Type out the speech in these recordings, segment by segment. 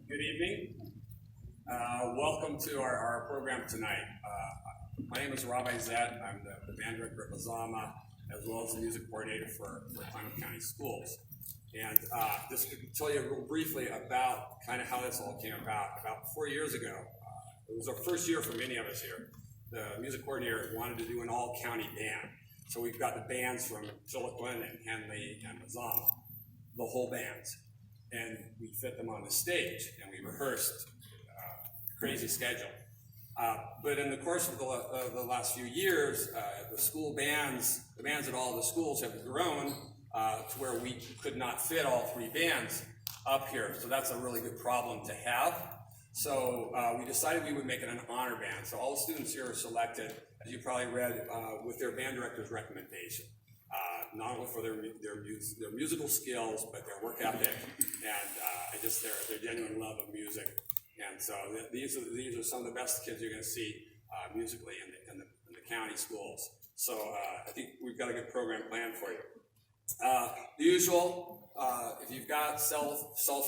Good evening. Welcome to our program tonight. My name is Rob Izett. I'm the band director at Mazama, as well as the music coordinator for Klamath County Schools. And just to tell you real briefly about kind of how this all came about 4 years ago, it was our first year for many of us here. The music coordinator wanted to do an all-county band. So we've got the bands from Chiloquin and Henley and Mazama, the whole bands. And we fit them on the stage, and we rehearsed a crazy schedule. But in the course of the last few years, the school bands, the bands at all the schools have grown to where we could not fit all three bands up here. So that's a really good problem to have. So we decided we would make it an honor band. So all the students here are selected, as you probably read, with their band director's recommendation. Not only for their musical skills, but their work ethic and just their genuine love of music. And so these are some of the best kids you're going to see musically in the county schools. So I think we've got a good program planned for you. The usual, if you've got cell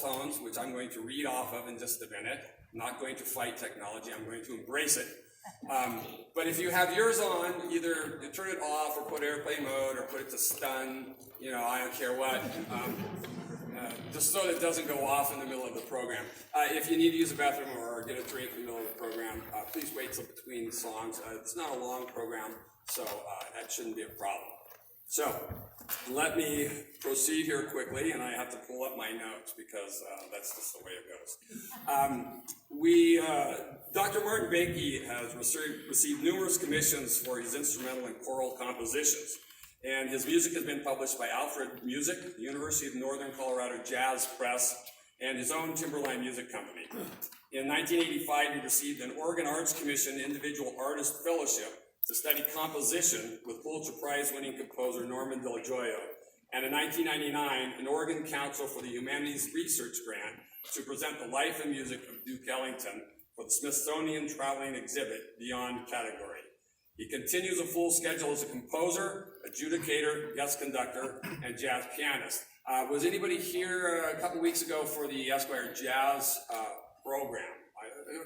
phones, which I'm going to read off of in just a minute, I'm not going to fight technology, I'm going to embrace it. But if you have yours on, either you turn it off or put airplane mode or put it to stun, I don't care what, just so that it doesn't go off in the middle of the program. If you need to use a bathroom or get a drink in the middle of the program, please wait till between songs. It's not a long program, so that shouldn't be a problem. So, let me proceed here quickly, and I have to pull up my notes because that's just the way it goes. Dr. Martin Behnke has received numerous commissions for his instrumental and choral compositions, and his music has been published by Alfred Music, the University of Northern Colorado Jazz Press, and his own Timberline Music Company. In 1985, he received an Oregon Arts Commission Individual Artist Fellowship to study composition with Pulitzer Prize-winning composer Norman Del Gioio, and in 1999, an Oregon Council for the Humanities Research Grant to present the life and music of Duke Ellington for the Smithsonian Traveling Exhibit Beyond category. He continues a full schedule as a composer, adjudicator, guest conductor, and jazz pianist. Was anybody here a couple weeks ago for the Esquire Jazz program?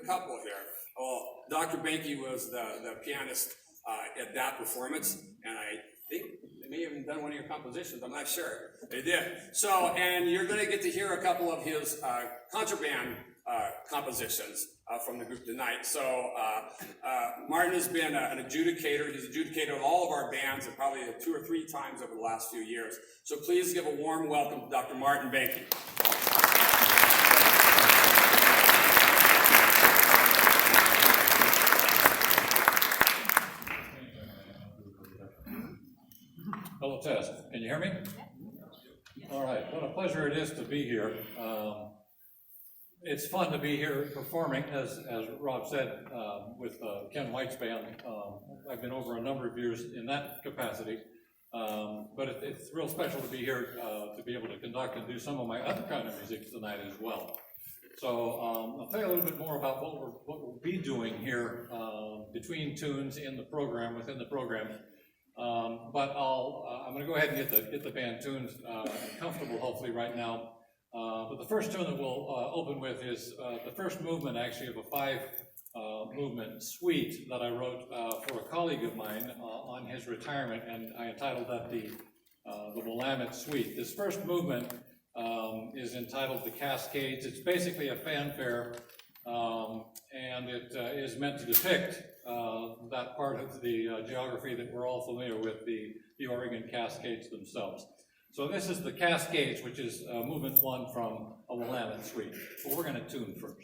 A couple here. Well, Dr. Behnke was the pianist at that performance, and I think they may have even done one of your compositions, I'm not sure. They did. So, and you're going to get to hear a couple of his contraband compositions from the group tonight. So, Martin has been an adjudicator. He's adjudicated on all of our bands, and probably 2 or 3 times over the last few years. So please give a warm welcome to Dr. Martin Behnke. Hello, Tess. Can you hear me? All right. What a pleasure it is to be here. It's fun to be here performing, as Rob said, with Ken White's band. I've been over a number of years in that capacity, but it's real special to be here to be able to conduct and do some of my other kind of music tonight as well. So I'll tell you a little bit more about what we'll be doing here between tunes in the program, within the program. But I'm going to go ahead and get the band tuned and comfortable, hopefully, right now. But the first tune that we'll open with is the first movement, actually, of a 5-movement suite that I wrote for a colleague of mine on his retirement, and I entitled that the Willamette Suite. This first movement is entitled The Cascades. It's basically a fanfare, and it is meant to depict that part of the geography that we're all familiar with, the Oregon Cascades themselves. So this is the Cascades, which is movement 1 from a Willamette Suite. But we're going to tune first.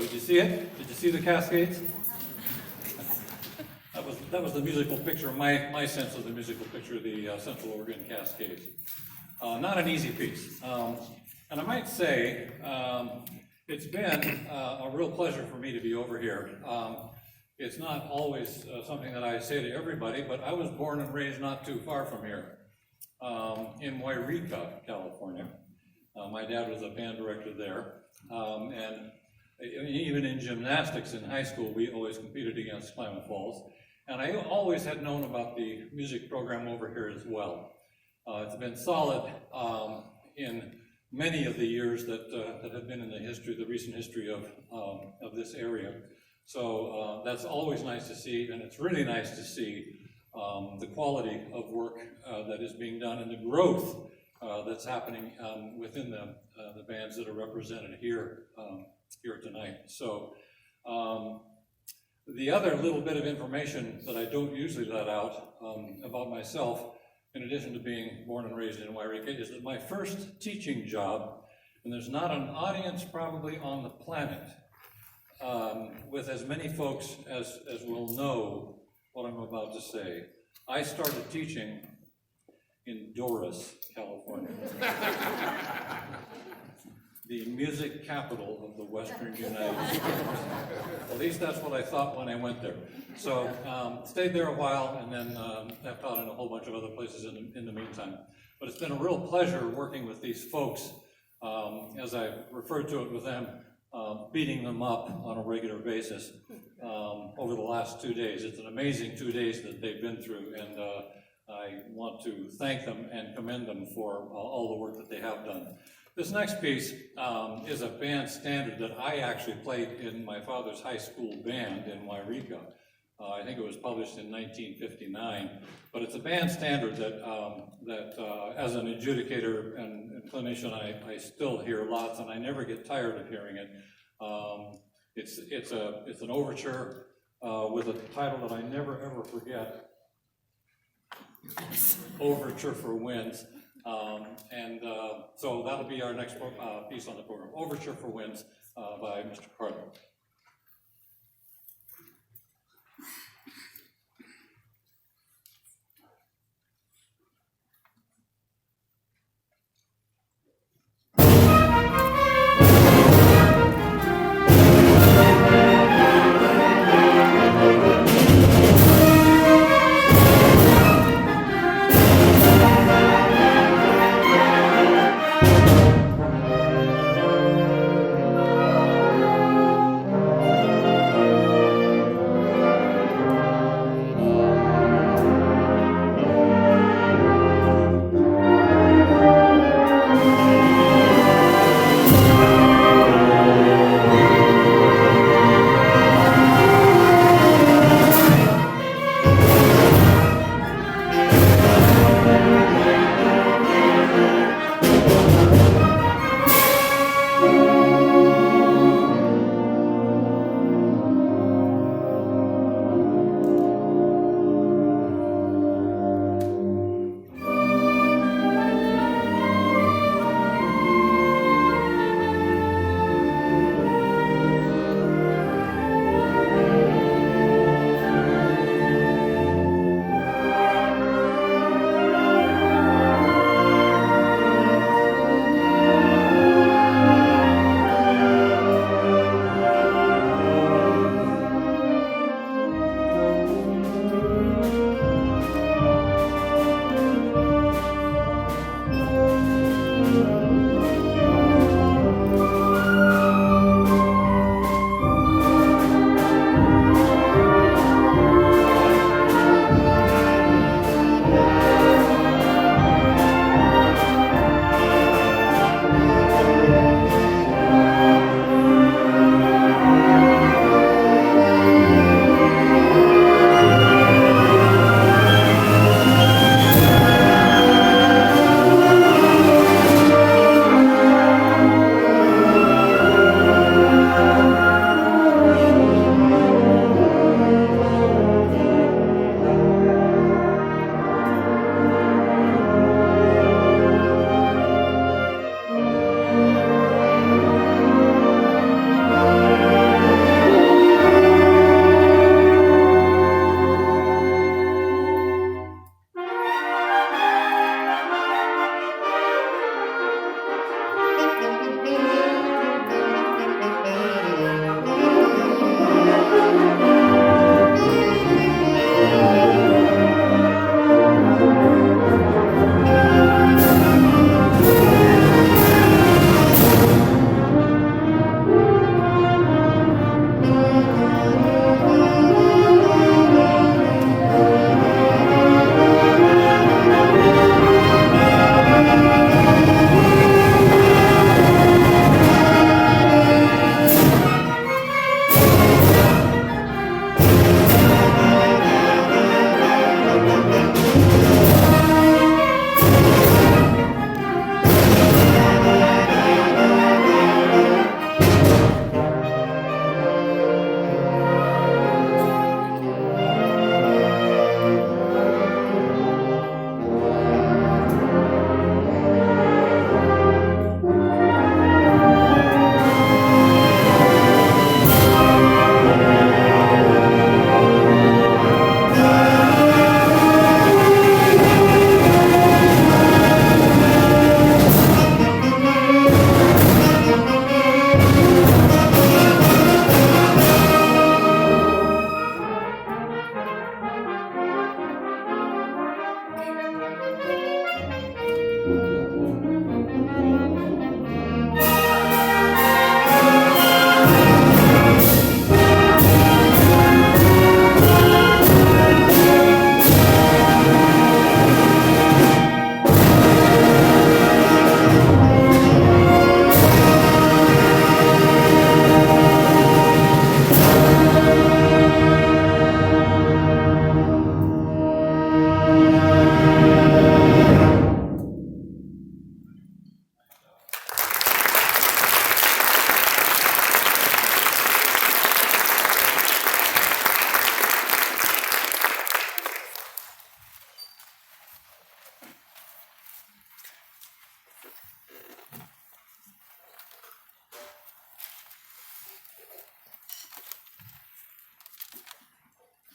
Did you see it? Did you see the Cascades? That was the musical picture, my sense of the musical picture, the Central Oregon Cascades. Not an easy piece. And I might say, it's been a real pleasure for me to be over here. It's not always something that I say to everybody, but I was born and raised not too far from here, in Yreka, California. My dad was a band director there, and even in gymnastics in high school, we always competed against Klamath Falls. And I always had known about the music program over here as well. It's been solid in many of the years that have been in the history, the recent history of this area. So that's always nice to see, and it's really nice to see the quality of work that is being done and the growth that's happening within the bands that are represented here tonight. So the other little bit of information that I don't usually let out about myself, in addition to being born and raised in Yreka, is that my first teaching job, and there's not an audience probably on the planet with as many folks as will know what I'm about to say. I started teaching in Doris, California. The music capital of the Western United States. At least that's what I thought when I went there. So stayed there a while, and then have taught in a whole bunch of other places in the meantime. But it's been a real pleasure working with these folks, as I referred to it with them, beating them up on a regular basis over the last 2 days. It's an amazing 2 days that they've been through, and I want to thank them and commend them for all the work that they have done. This next piece is a band standard that I actually played in my father's high school band in Yreka. I think it was published in 1959, but it's a band standard that as an adjudicator and clinician, I still hear lots, and I never get tired of hearing it. It's an overture with a title that I never ever forget. Overture for Winds. So that'll be our next piece on the program. Overture for Winds by Mr. Carter.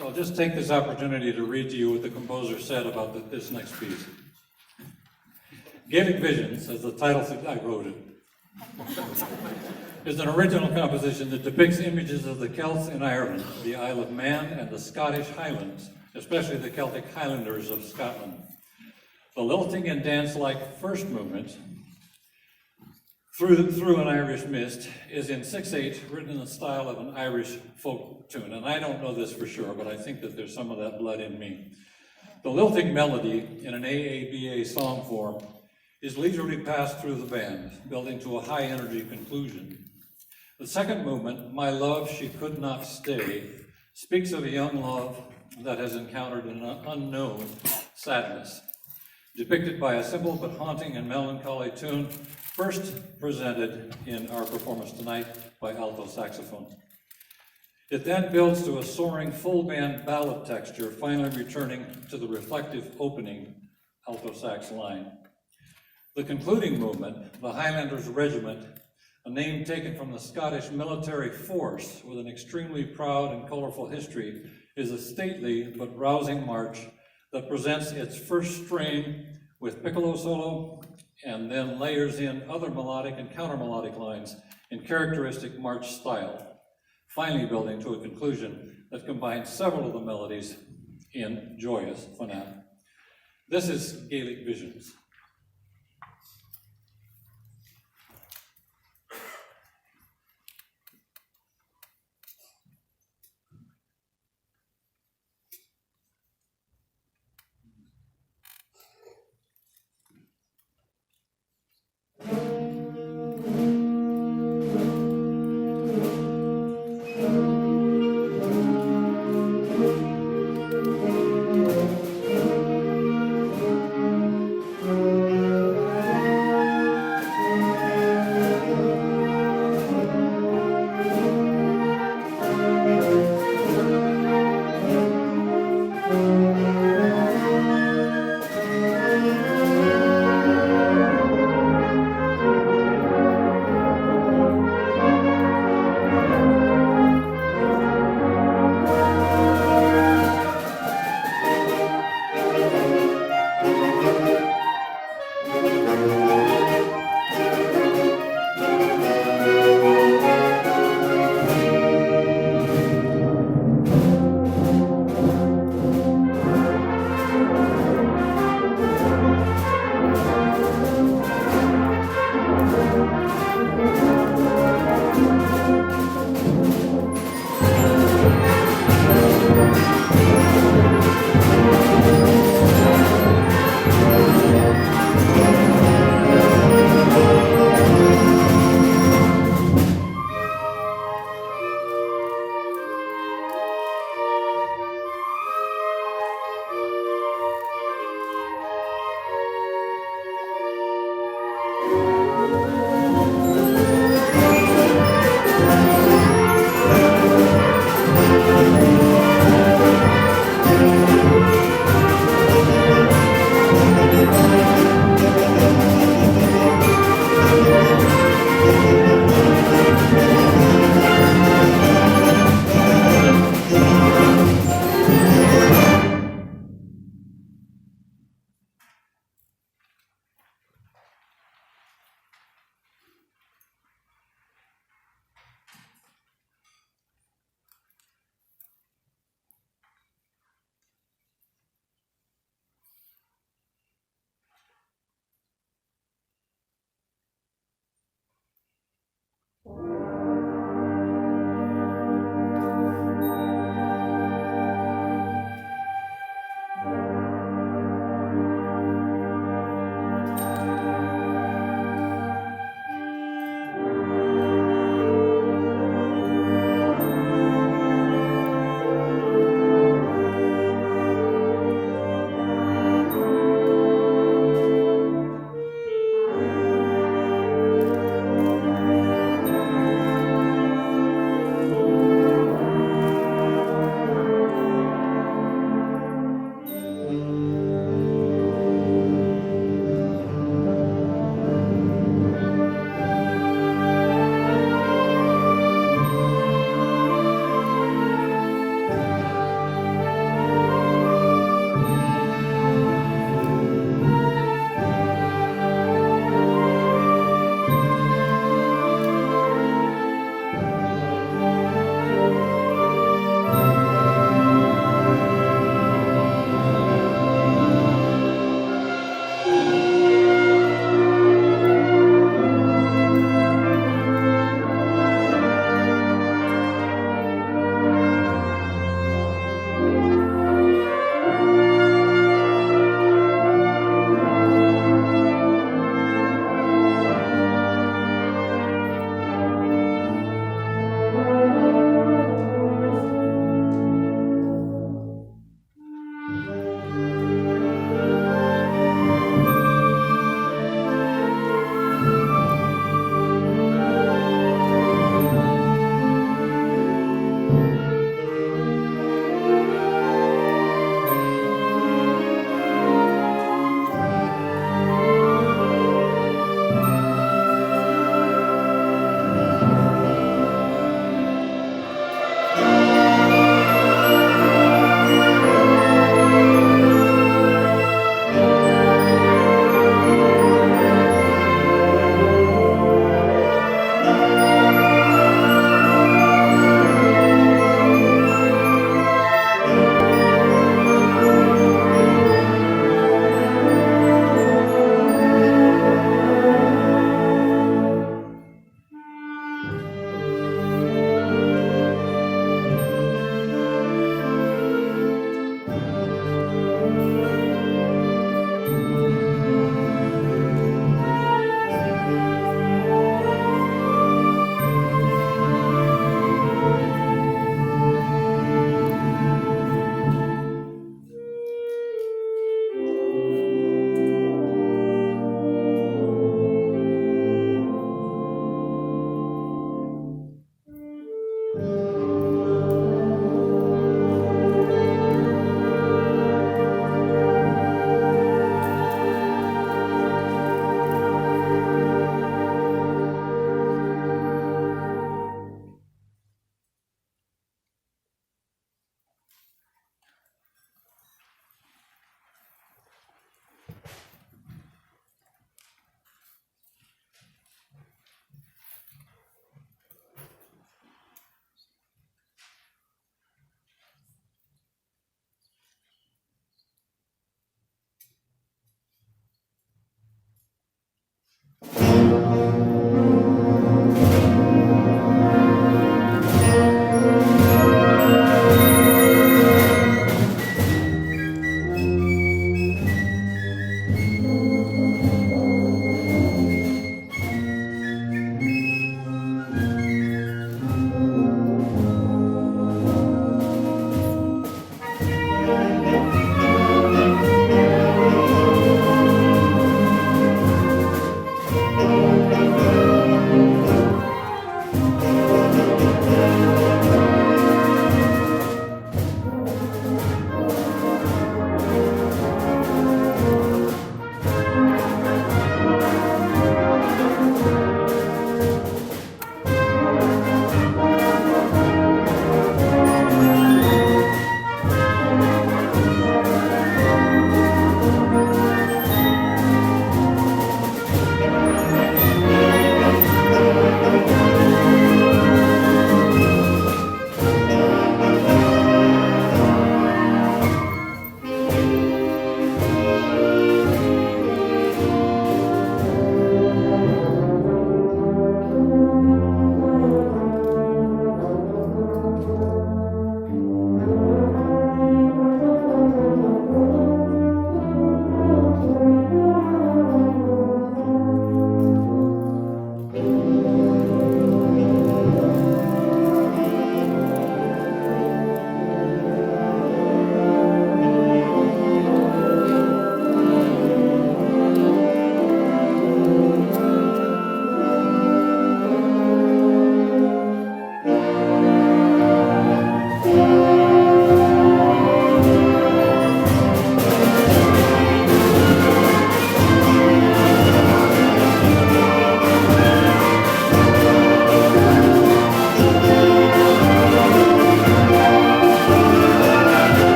I'll just take this opportunity to read to you what the composer said about this next piece. Gaelic Visions, as the title I wrote it, is an original composition that depicts images of the Celts in Ireland, the Isle of Man, and the Scottish Highlands, especially the Celtic Highlanders of Scotland. The lilting and dance-like first movement, Through an Irish Mist, is in 6/8, written in the style of an Irish folk tune. And I don't know this for sure, but I think that there's some of that blood in me. The lilting melody in an AABA song form is leisurely passed through the band, building to a high-energy conclusion. The second movement, My Love, She Could Not Stay, speaks of a young love that has encountered an unknown sadness, depicted by a simple but haunting and melancholy tune, first presented in our performance tonight by alto saxophone. It then builds to a soaring full-band ballad texture, finally returning to the reflective opening alto sax line. The concluding movement, the Highlanders Regiment, a name taken from the Scottish military force with an extremely proud and colorful history, is a stately but rousing march that presents its first strain with piccolo solo and then layers in other melodic and counter-melodic lines in characteristic march style, finally building to a conclusion that combines several of the melodies in joyous finale. This is Gaelic Visions.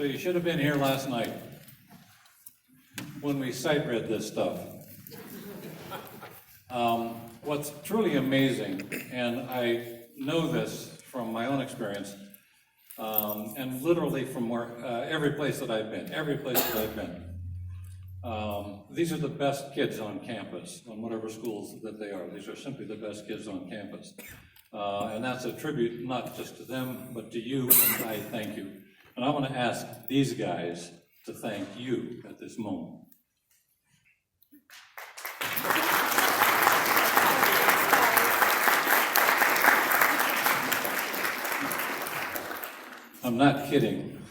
So you should have been here last night when we sight read this stuff. What's truly amazing, and I know this from my own experience, and literally from where, every place that I've been, these are the best kids on campus, on whatever schools that they are. These are simply the best kids on campus. And that's a tribute not just to them, but to you, and I thank you. And I want to ask these guys to thank you at this moment. I'm not kidding.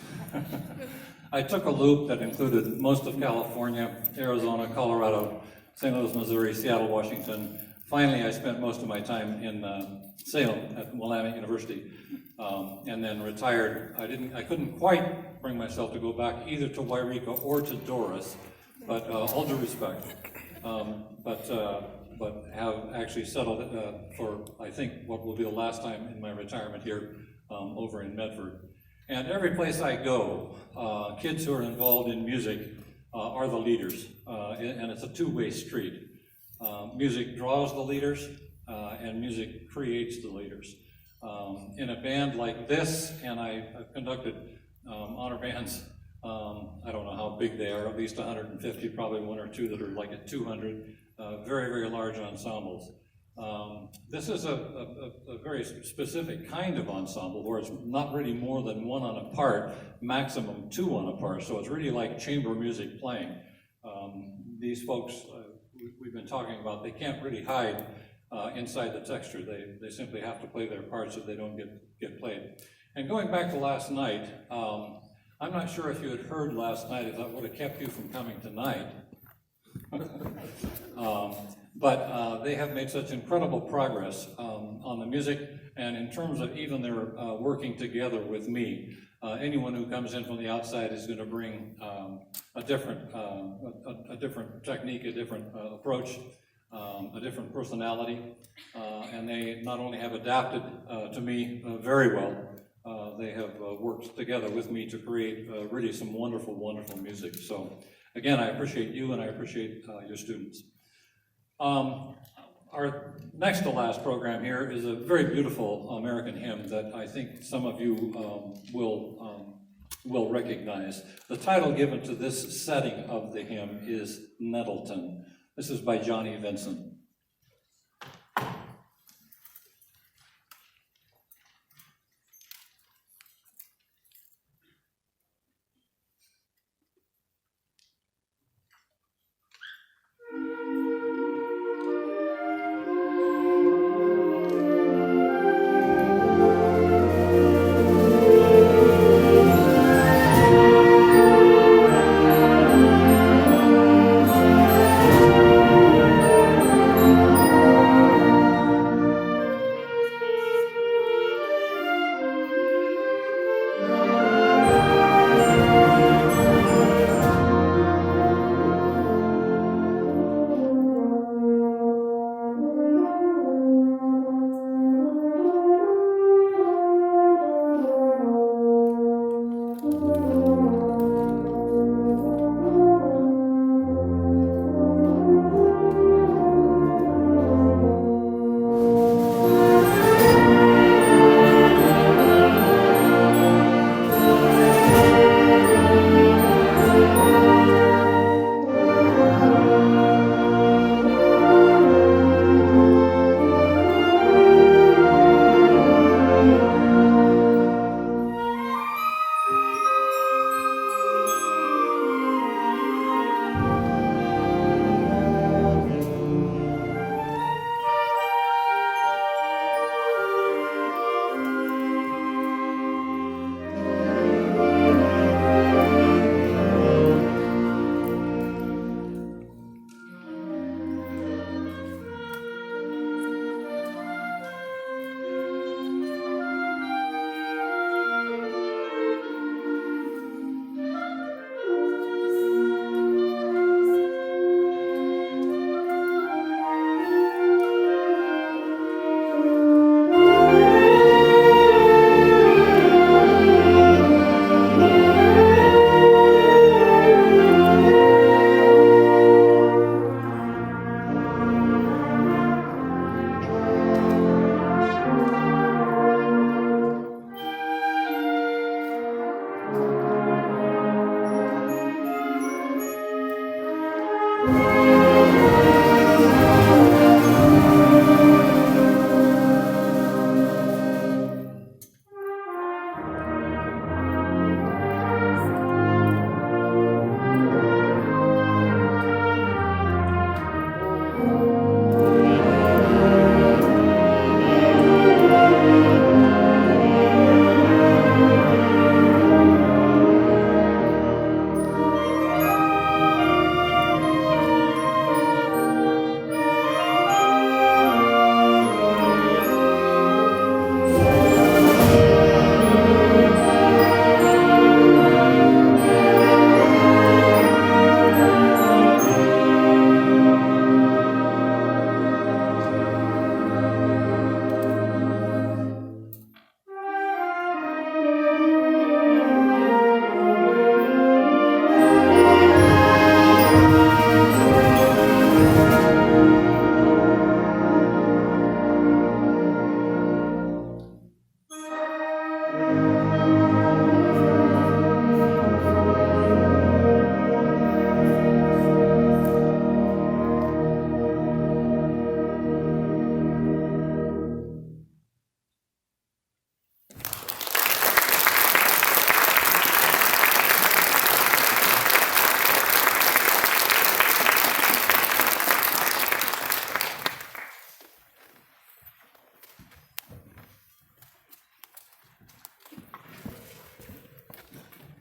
I took a loop that included most of California, Arizona, Colorado, St. Louis, Missouri, Seattle, Washington. Finally, I spent most of my time in Salem at Willamette University, and then retired. I couldn't quite bring myself to go back either to Wairika or to Doris, but all due respect. But have actually settled for, I think, what will be the last time in my retirement here over in Medford. And every place I go, kids who are involved in music are the leaders, and it's a two-way street. Music draws the leaders, and music creates the leaders. In a band like this, and I've conducted honor bands, I don't know how big they are, at least 150, probably one or two that are like at 200, very, very large ensembles. This is a very specific kind of ensemble where it's not really more than one on a part, maximum two on a part, so it's really like chamber music playing. These folks we've been talking about, they can't really hide inside the texture. They simply have to play their parts so they don't get played. And going back to last night, I'm not sure if you had heard last night if that would have kept you from coming tonight. But they have made such incredible progress on the music, and in terms of even their working together with me. Anyone who comes in from the outside is going to bring a different technique, a different approach, a different personality, and they not only have adapted to me very well, they have worked together with me to create really some wonderful, wonderful music. So again, I appreciate you and I appreciate your students. Our next to last program here is a very beautiful American hymn that I think some of you will recognize. The title given to this setting of the hymn is Nettleton. This is by Johnny Vincent.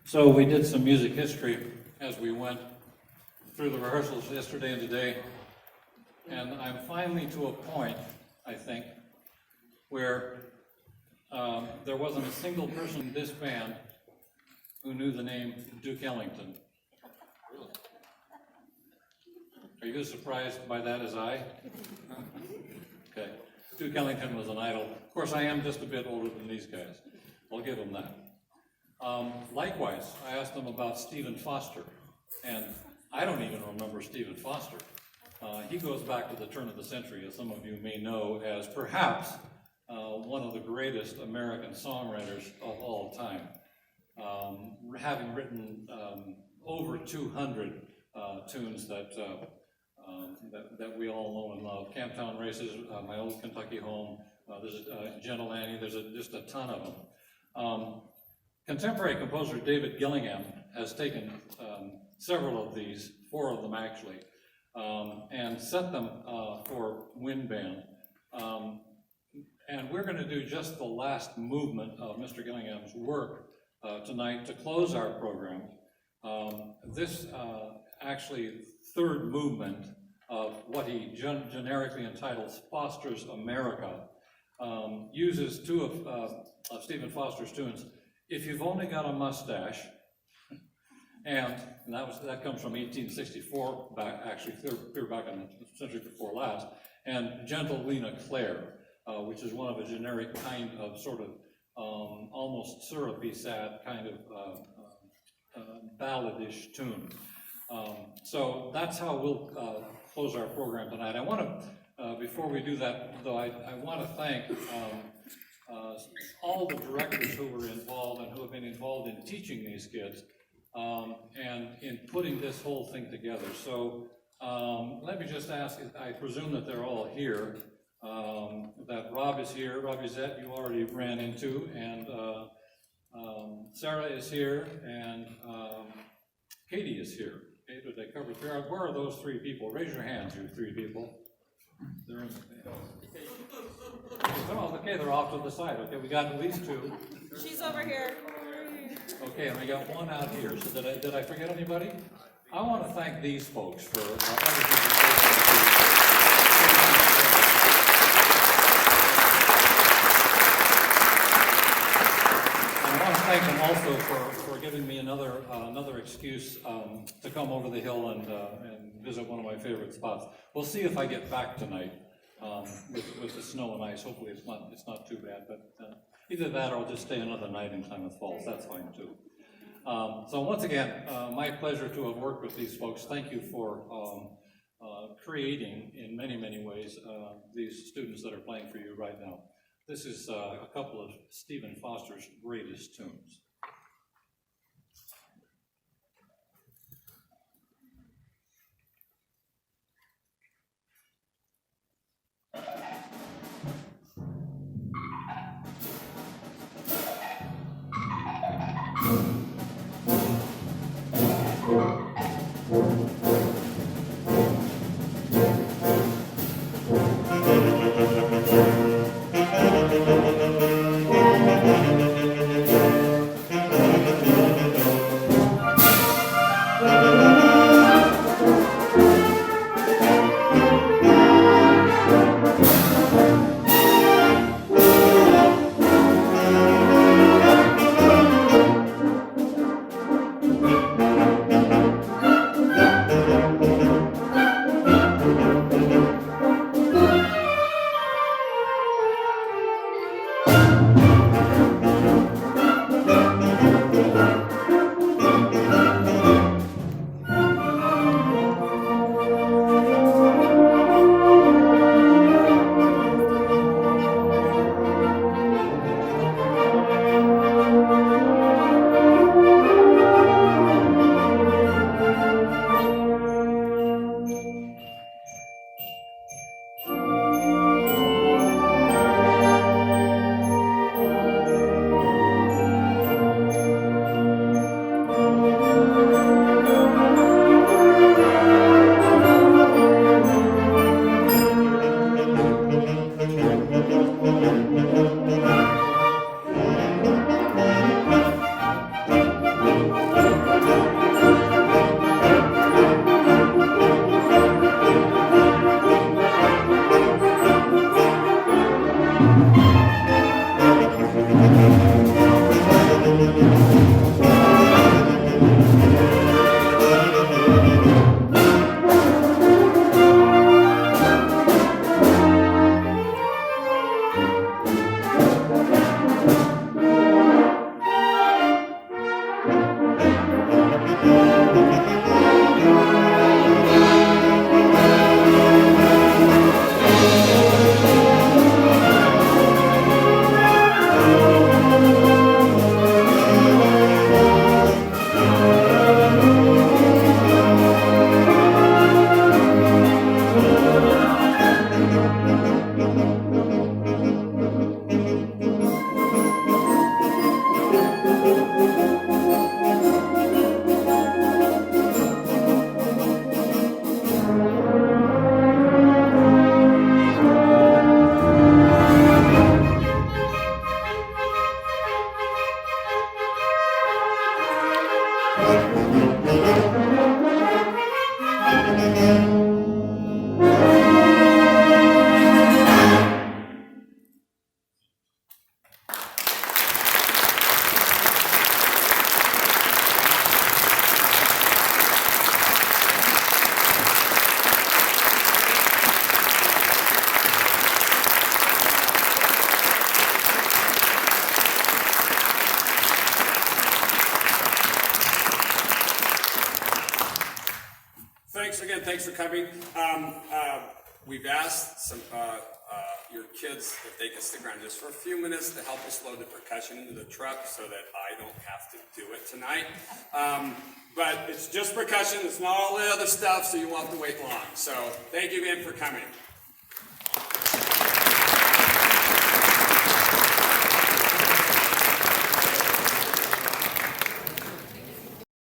So we did some music history as we went through the rehearsals yesterday and today, and I'm finally to a point, I think, where there wasn't a single person in this band who knew the name Duke Ellington. Really? Are you as surprised by that as I? Okay. Duke Ellington was an idol. Of course, I am just a bit older than these guys. I'll give them that. Likewise, I asked them about Stephen Foster, and I don't even remember Stephen Foster. He goes back to the turn of the century, as some of you may know, as perhaps one of the greatest American songwriters of all time, having written over 200 tunes that we all know and love. Camptown Races, My Old Kentucky Home, there's Gentle Annie, there's just a ton of them. Contemporary composer David Gillingham has taken several of these, 4 of them actually, and set them for wind band. And we're going to do just the last movement of Mr. Gillingham's work tonight to close our program. This actually third movement of what he generically entitles Foster's America uses 2 of Stephen Foster's tunes. If You've Only Got a Mustache, and that comes from 1864, actually clear back in the century before last, and Gentle Lena Claire, which is one of a generic kind of sort of almost syrupy, sad kind of balladish tune. So that's how we'll close our program tonight. I want to, before we do that, though, I want to thank all the directors who were involved and who have been involved in teaching these kids and in putting this whole thing together. So let me just ask, I presume that they're all here, that Rob is here, Rob Zett you already ran into, and Sarah is here, and Katie is here. Okay, did they cover 3? Where are those 3 people? Raise your hands, you 3 people. They're in oh, okay, they're off to the side. Okay, we got at least 2. She's over here. Okay, and we got 1 out here. So did I forget anybody? I want to thank these folks for everything I want to thank them also for giving me another excuse to come over the hill and visit one of my favorite spots. We'll see if I get back tonight with the snow and ice. Hopefully it's not too bad, but either that or I'll just stay another night in Klamath Falls. That's fine too. So once again, my pleasure to have worked with these folks. Thank you for creating, in many, many ways, these students that are playing for you right now. This is a couple of Stephen Foster's greatest tunes. Thanks for coming. We've asked your kids if they can stick around just for a few minutes to help us load the percussion into the truck so that I don't have to do it tonight. But it's just percussion, it's not all the other stuff, so you won't have to wait long. So thank you again for coming.